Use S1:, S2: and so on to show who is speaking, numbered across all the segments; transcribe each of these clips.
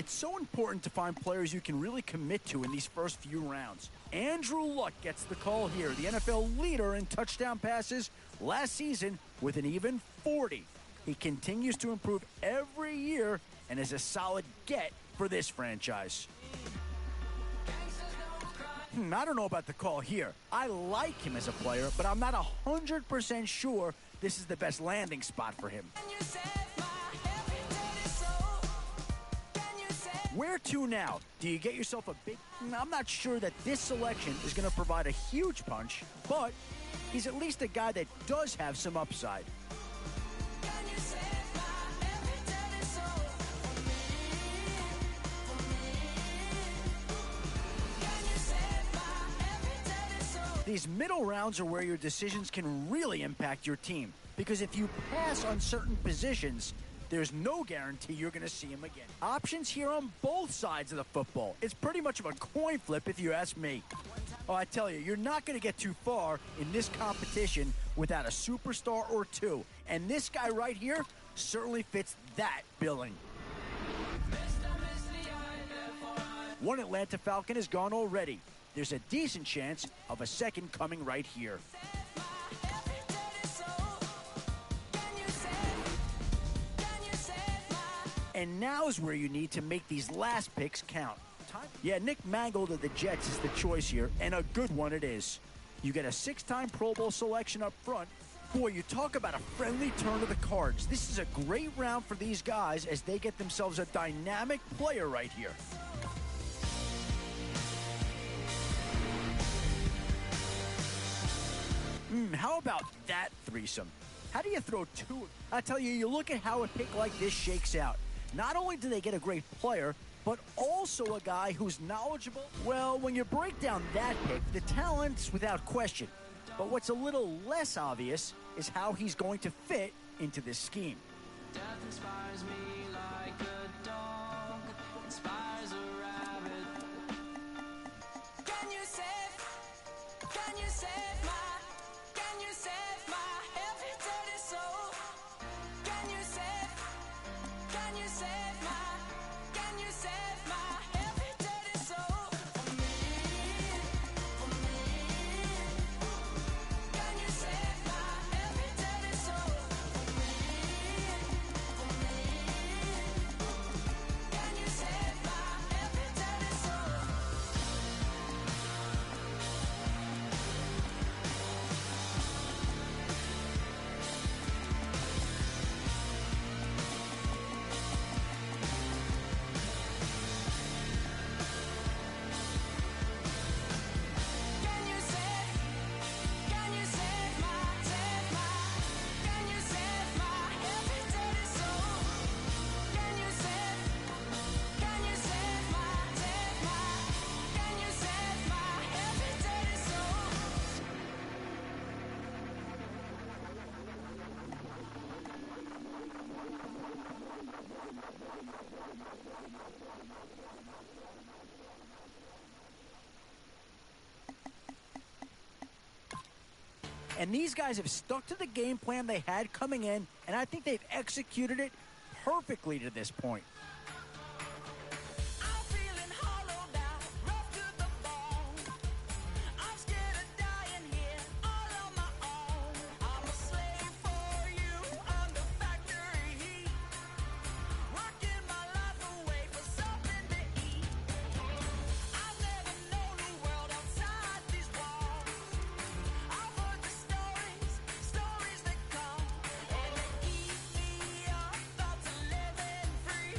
S1: It's so important to find players you can really commit to in these first few rounds. Andrew Luck gets the call here, the NFL leader in touchdown passes last season with an even 40. He continues to improve every year and is a solid get for this franchise. I don't know about the call here. I like him as a player, but I'm not 100% sure this is the best landing spot for him. Where to now? Do you get yourself a big... I'm not sure that this selection is going to provide a huge punch, but he's at least a guy that does have some upside. These middle rounds are where your decisions can really impact your team, because if you pass on certain positions, there's no guarantee you're going to see him again. Options here on both sides of the football. It's pretty much of a coin flip if you ask me. Oh, I tell you, you're not going to get too far in this competition without a superstar or two. And this guy right here certainly fits that billing. One Atlanta Falcon is gone already. There's a decent chance of a second coming right here. And now is where you need to make these last picks count. Yeah, Nick Mangold of the Jets is the choice here, and a good one it is. You get a 6-time Pro Bowl selection up front. Boy, you talk about a friendly turn of the cards. This is a great round for these guys as they get themselves a dynamic player right here. How about that threesome? How do you throw two? I tell you, you look at how a pick like this shakes out. Not only do they get a great player, but also a guy who's knowledgeable. Well, when you break down that pick, the talent's without question. But what's a little less obvious is how he's going to fit into this scheme.
S2: Death inspires me like a dog inspires a rabbit. Can you save my every dirty soul? Can you save my every dirty soul? For me. Can you save my every dirty soul? For me. Can you save my every dirty soul?
S1: And these guys have stuck to the game plan they had coming in, and I think they've executed it perfectly to this point.
S2: I'm feeling hollowed out, rough to the bone. I'm scared of dying here all on my own. I'm a slave for you under factory heat, working my life away for something to eat. I've never known a world outside these walls. I've heard the stories that come, and they keep me up, thoughts of living free.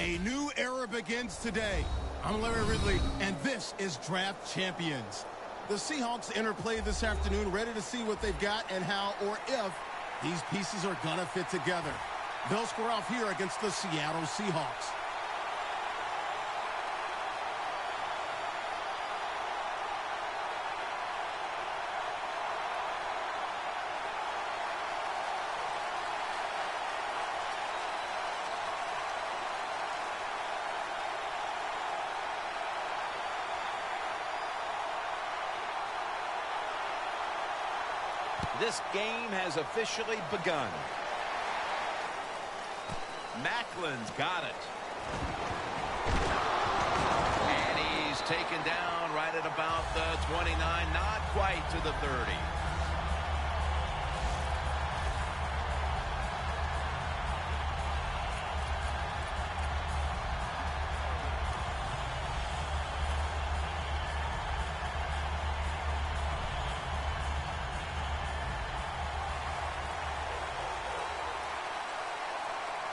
S3: A new era begins today. I'm Larry Ridley, and this is Draft Champions. The Seahawks enter play this afternoon, ready to see what they've got and how or if these pieces are going to fit together. They'll square off here against the Seattle Seahawks.
S4: This game has officially begun. Macklin's got it. And he's taken down right at about the 29, not quite to the 30.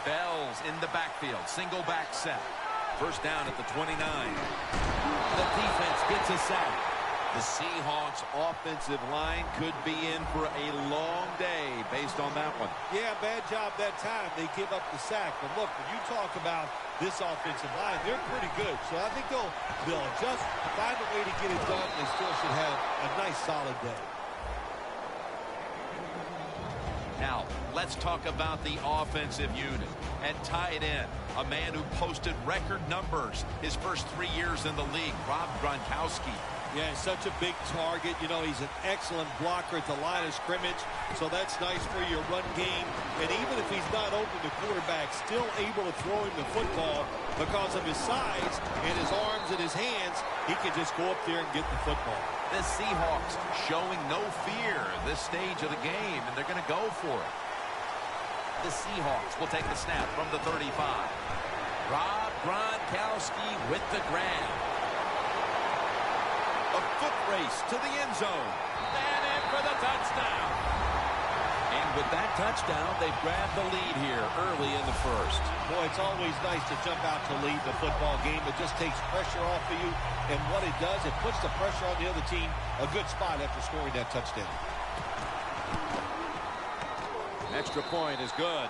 S4: Bell's in the backfield. Single back set. First down at the 29. The defense gets a sack. The Seahawks offensive line could be in for a long day based on that one.
S5: Yeah, bad job that time. They give up the sack. But look, when you talk about this offensive line, they're pretty good. So I think they'll adjust, find a way to get it done. They still should have a nice solid day.
S4: Now, let's talk about the offensive unit. At tight end, a man who posted record numbers his first 3 years in the league, Rob Gronkowski.
S5: Yeah, he's such a big target. You know, he's an excellent blocker at the line of scrimmage, so that's nice for your run game. And even if he's not open to quarterback, still able to throw him the football because of his size and his arms and his hands. He can just go up there and get the football.
S4: The Seahawks showing no fear this stage of the game, and they're going to go for it. The Seahawks will take the snap from the 35. Rob Gronkowski with the grab. A foot race to the end zone. And in for the touchdown. And with that touchdown, they've grabbed the lead here early in the first.
S5: Boy, it's always nice to jump out to lead the football game. It just takes pressure off of you. And what it does, it puts the pressure on the other team. A good spot after scoring that touchdown.
S4: Extra point is good.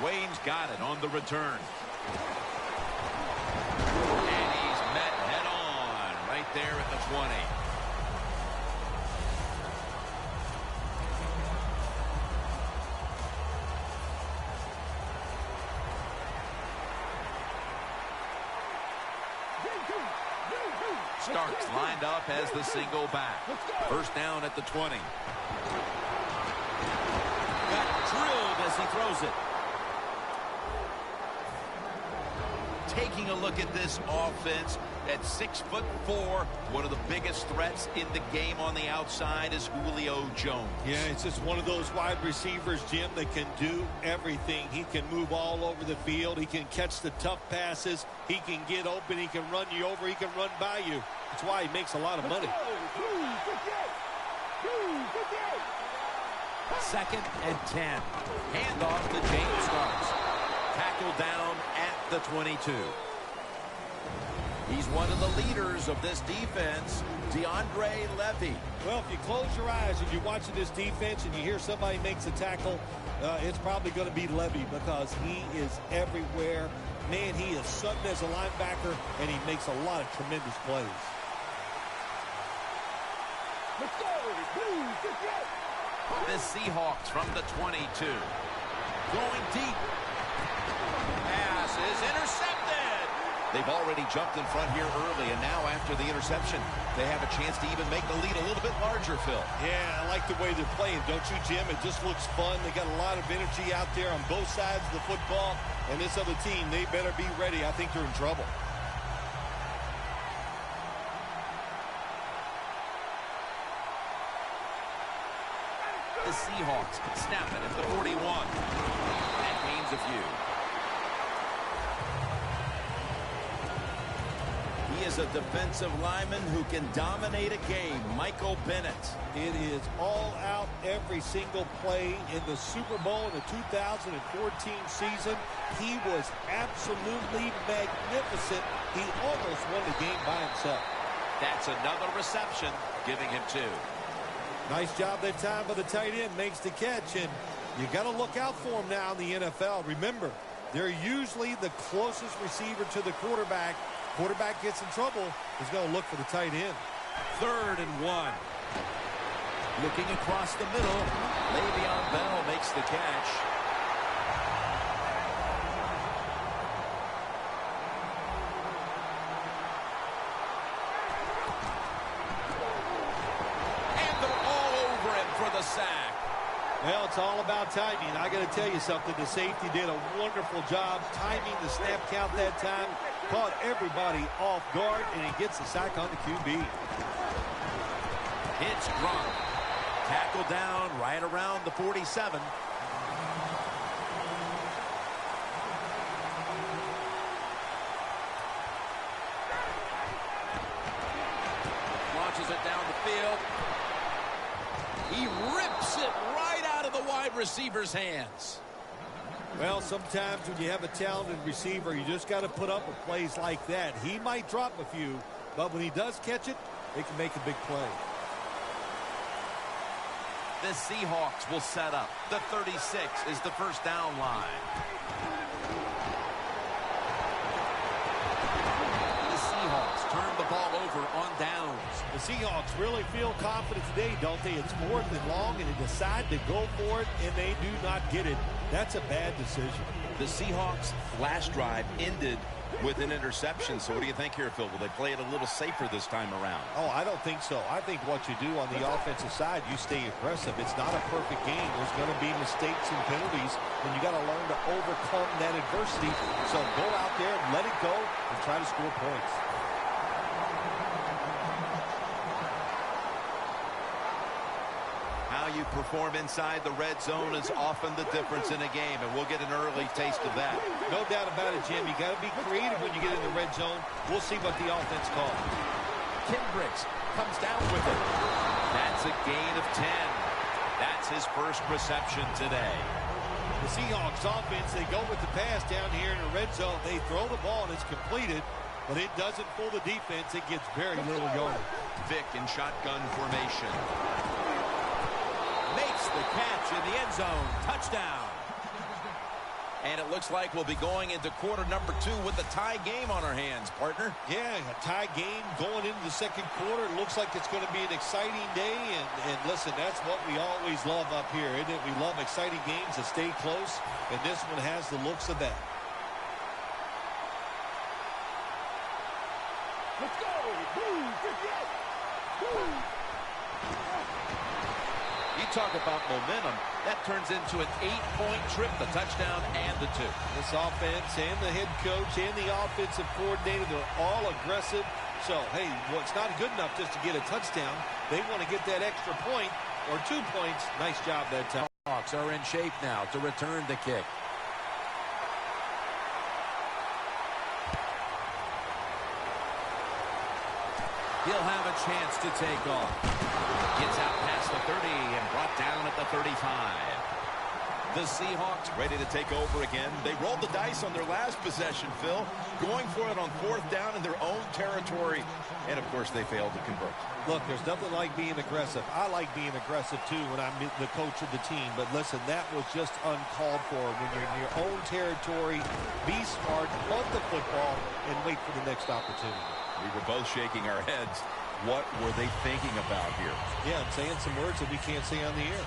S4: Wayne's got it on the return. And he's met head on right there at the 20. Starks lined up as the single back. First down at the 20. Got drilled as he throws it. Taking a look at this offense at 6'4", one of the biggest threats in the game on the outside is Julio Jones.
S5: Yeah, it's just one of those wide receivers, Jim, that can do everything. He can move all over the field. He can catch the tough passes. He can get open. He can run you over. He can run by you. That's why he makes a lot of money.
S4: Second and 10. Handoff to James Starks. Tackled down at the 22. He's one of the leaders of this defense, DeAndre Levy.
S5: Well, if you close your eyes and you're watching this defense and you hear somebody makes a tackle, it's probably going to be Levy because he is everywhere. Man, he is sudden as a linebacker, and he makes a lot of tremendous plays.
S4: The Seahawks from the 22. Going deep. Pass is intercepted. They've already jumped in front here early, and now after the interception, they have a chance to even make the lead a little bit larger, Phil.
S5: Yeah, I like the way they're playing, don't you, Jim? It just looks fun. They got a lot of energy out there on both sides of the football, and this other team, they better be ready. I think they're in trouble.
S4: The Seahawks snap it at the 41. That means a few. is a defensive lineman who can dominate a game. Michael Bennett.
S5: It is all out every single play. In the Super Bowl in the 2014 season, he was absolutely magnificent. He almost won the game by himself.
S4: That's another reception, giving him 2.
S5: Nice job that time by the tight end. Makes the catch, and you got to look out for him now in the NFL. Remember, they're usually the closest receiver to the quarterback. Quarterback gets in trouble, he's going to look for the tight end.
S4: 3rd and 1. Looking across the middle, Le'Veon Bell makes the catch. And they're all over him for the sack.
S5: Well, it's all about timing. I got to tell you something. The safety did a wonderful job timing the snap count that time. Caught everybody off guard, and he gets the sack on the QB.
S4: It's Gronk. Tackle down right around the 47. Launches it down the field. He rips it right out of the wide receiver's hands.
S5: Well, sometimes when you have a talented receiver, you just got to put up with plays like that. He might drop a few, but when he does catch it, they can make a big play.
S4: The Seahawks will set up. The 36 is the first down line. The Seahawks turn the ball over on downs.
S5: The Seahawks really feel confident today, don't they? It's 4th and long, and they decide to go for it, and they do not get it. That's a bad decision.
S4: The Seahawks' last drive ended with an interception. So what do you think here, Phil? Will they play it a little safer this time around?
S5: Oh, I don't think so. I think what you do on the offensive side, you stay aggressive. It's not a perfect game. There's going to be mistakes and penalties, and you got to learn to overcome that adversity. So go out there, let it go, and try to score points.
S4: How you perform inside the red zone is often the difference in a game, and we'll get an early taste of that.
S5: No doubt about it, Jim. You got to be creative when you get in the red zone. We'll see what the offense calls.
S4: Kimbricks comes down with it. That's a gain of 10. That's his first reception today.
S5: The Seahawks offense, they go with the pass down here in the red zone. They throw the ball, and it's completed, but it doesn't fool the defense. It gets very little yardage.
S4: Vick in shotgun formation. Makes the catch in the end zone. Touchdown. And it looks like we'll be going into quarter number 2 with a tie game on our hands, partner.
S5: Yeah, a tie game going into the second quarter. It looks like it's going to be an exciting day. And listen, that's what we always love up here, isn't it? We love exciting games that stay close. And this one has the looks of that.
S6: Let's go.
S4: You talk about momentum. That turns into an 8-point trip, the touchdown and the 2.
S5: This offense and the head coach and the offensive coordinator, they're all aggressive. So, hey, well, it's not good enough just to get a touchdown. They want to get that extra point or 2 points. Nice job that time.
S4: Hawks are in shape now to return the kick. He'll have a chance to take off. Gets out past the 30 and brought down at the 35. The Seahawks ready to take over again. They rolled the dice on their last possession, Phil, going for it on 4th down in their own territory. And, of course, they failed to convert.
S5: Look, there's nothing like being aggressive. I like being aggressive, too, when I'm the coach of the team. But, listen, that was just uncalled for. When you're in your own territory, be smart, punt the football, and wait for the next opportunity.
S4: We were both shaking our heads. What were they thinking about here?
S5: Yeah, I'm saying some words that we can't say on the air.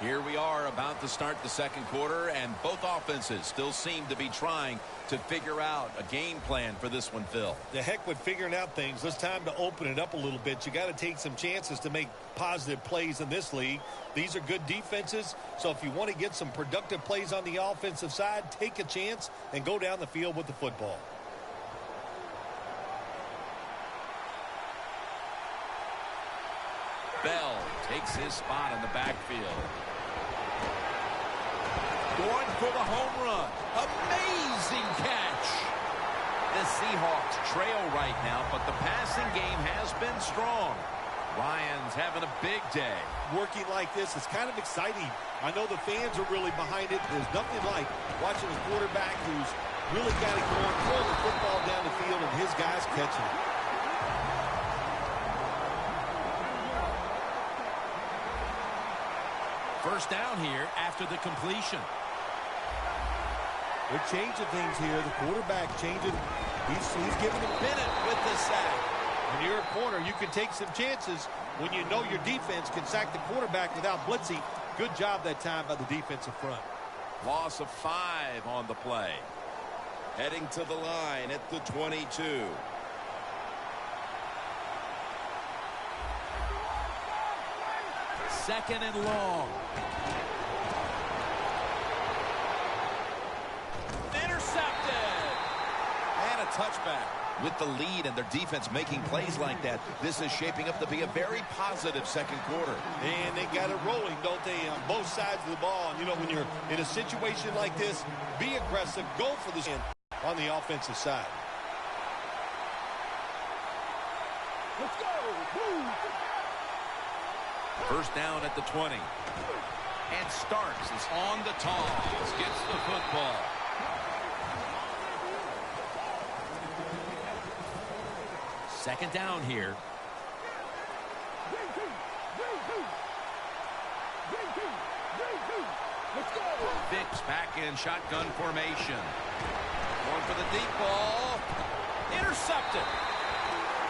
S4: Here we are about to start the second quarter, and both offenses still seem to be trying to figure out a game plan for this one, Phil.
S5: The heck with figuring out things. It's time to open it up a little bit. You got to take some chances to make positive plays in this league. These are good defenses, so if you want to get some productive plays on the offensive side, take a chance and go down the field with the football.
S4: Bell takes his spot in the backfield. Going for the home run. Amazing catch. The Seahawks trail right now, but the passing game has been strong. Ryan's having a big day.
S5: Working like this is kind of exciting. I know the fans are really behind it. There's nothing like watching a quarterback who's really got it going, throwing the football down the field, and his guys catching it.
S4: First down here after the completion.
S5: They're changing things here. The quarterback changing. He's giving him
S4: Bennett with the sack.
S5: When you're a corner, you can take some chances when you know your defense can sack the quarterback without blitzing. Good job that time by the defensive front.
S4: Loss of 5 on the play. Heading to the line at the 22. Second and long. Intercepted. And a touchback. With the lead and their defense making plays like that, this is shaping up to be a very positive second quarter.
S5: And they got it rolling, don't they, on both sides of the ball. And, you know, when you're in a situation like this, be aggressive, go for the end on the offensive side.
S3: Let's go. Woo.
S4: First down at the 20. And Starks is on the toss. Gets the football. Second down here.
S3: Let's go.
S4: Vicks back in shotgun formation. Going for the deep ball. Intercepted.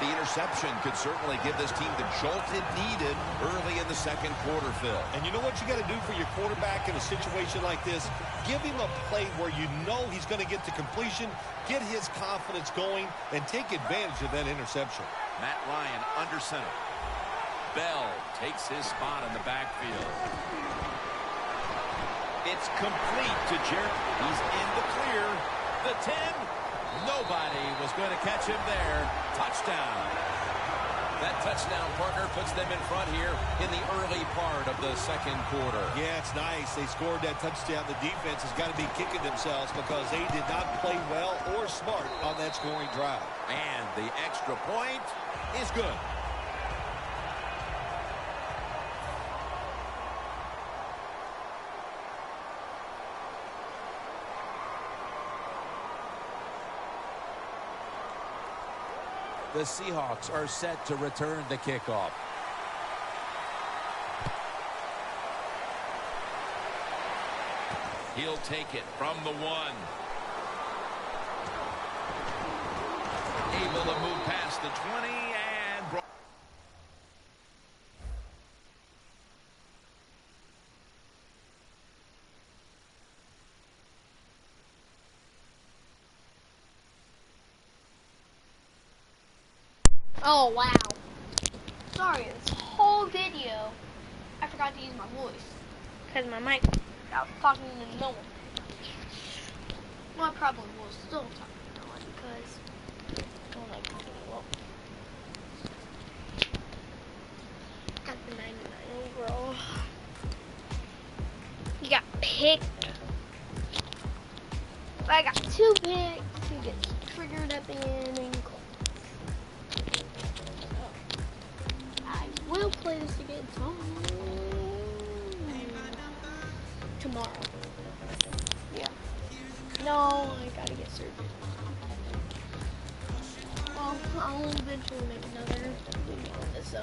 S4: The interception could certainly give this team the jolt it needed early in the second quarter, Phil.
S5: And you know what you got to do for your quarterback in a situation like this? Give him a play where you know he's going to get to completion, get his confidence going, and take advantage of that interception.
S4: Matt Ryan under center. Bell takes his spot in the backfield. It's complete to Jarrett. He's in the clear. The 10. Nobody was going to catch him there. Touchdown. That touchdown partner puts them in front here in the early part of the second quarter.
S5: Yeah, it's nice. They scored that touchdown. The defense has got to be kicking themselves because they did not play well or smart on that scoring drive.
S4: And the extra point is good. The Seahawks are set to return the kickoff. He'll take it from the 1. Able to move past the 20 and brought.
S6: Oh, wow. Sorry, this whole video, I forgot to use my voice. Because my mic, I was talking to no one. Well, I probably will still talk to no one because I don't like talking to well. Got the 99 overall. He got picked. But I got 2 picks. He gets triggered at the end. We'll play this again tomorrow. Yeah. No, I gotta get surgery. Well, I'll eventually make another video on this, so.